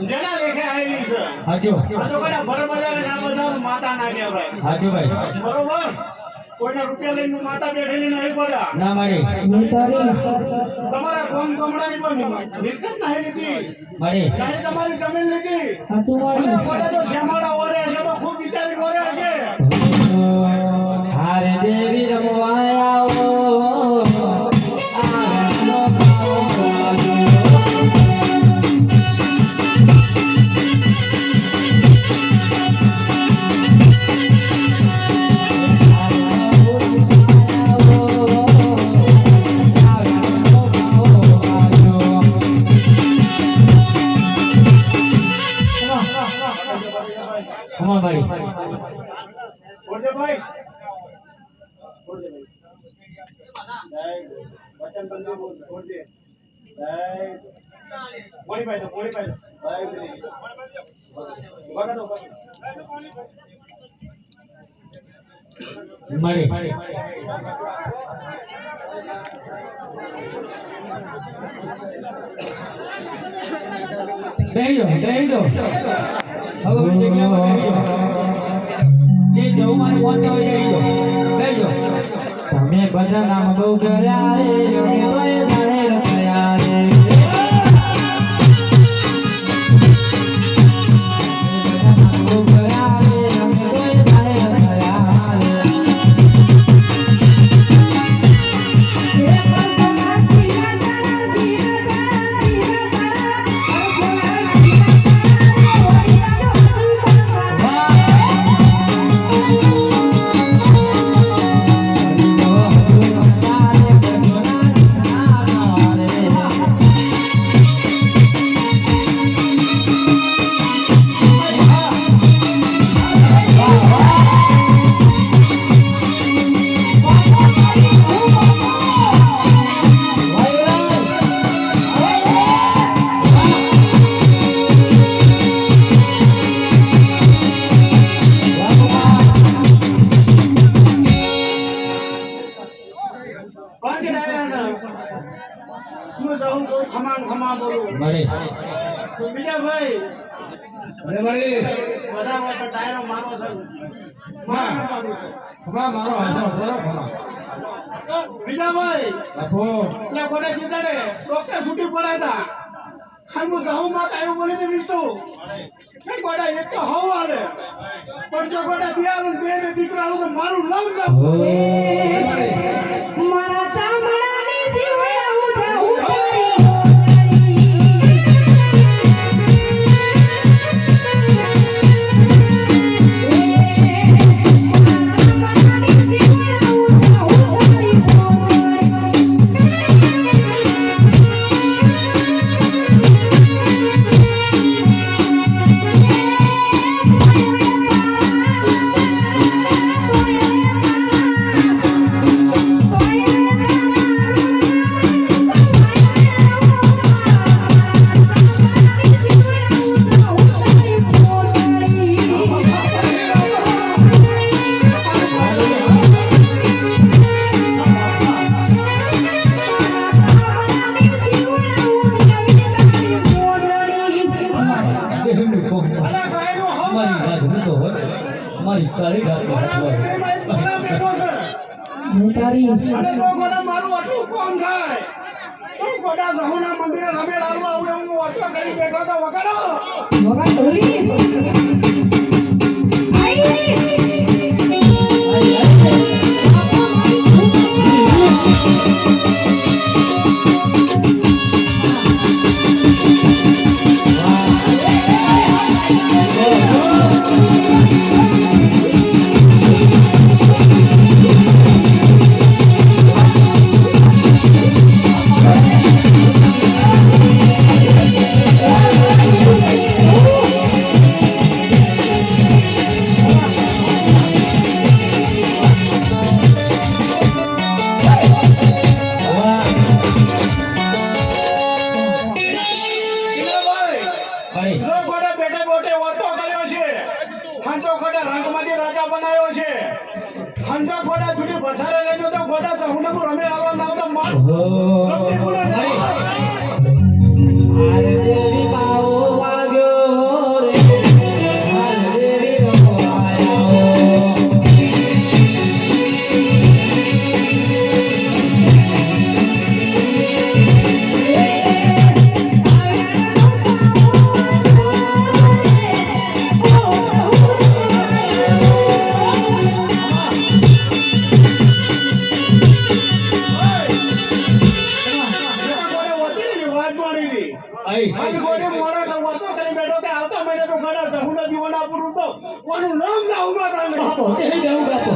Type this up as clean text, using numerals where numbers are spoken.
જેના લેખે આવેલી છે હાજો તો કોના બરોબર નામ બધા માતા ના કહેવાય હાજો ભાઈ બરોબર કોઈના રૂપિયા લઈને માતા બેઠેલી નહીં પડ્યા ના મારી તમારા ગામ ગામડાની પણ મિલકત નહીં લીધી મારી નહીં તમારી જમીન લીધી સાચું મારી કોડા તો શ્યામાડા ઓરે છે તો ખૂબ વિચારી ઓરે છે હારે દેવી રમવા આવો તમે બધા નામ બહુ કર્યા મારું આટલું કોમ થાય તો ગોડા સહુના મંદિરે રમે લાલવા આવડે હું વાતો કરી બેઠો તો વગાડો હંડા ગોડા જુડી વધારે લેજો તો ગોડા તો હું રમે આવા ના તો માર રમે બોલે આરે દેવી બાઓ વાગ્યો રે આરે દેવી બાઓ આયો આઈ ગોડે મોરા તો વાતો કરી બેઠો કે આવતા મહિને તો ગડા હું ના જીવન આપું તો કોનું નામ ના ઉભા થાય બાપો તે જવું બાપો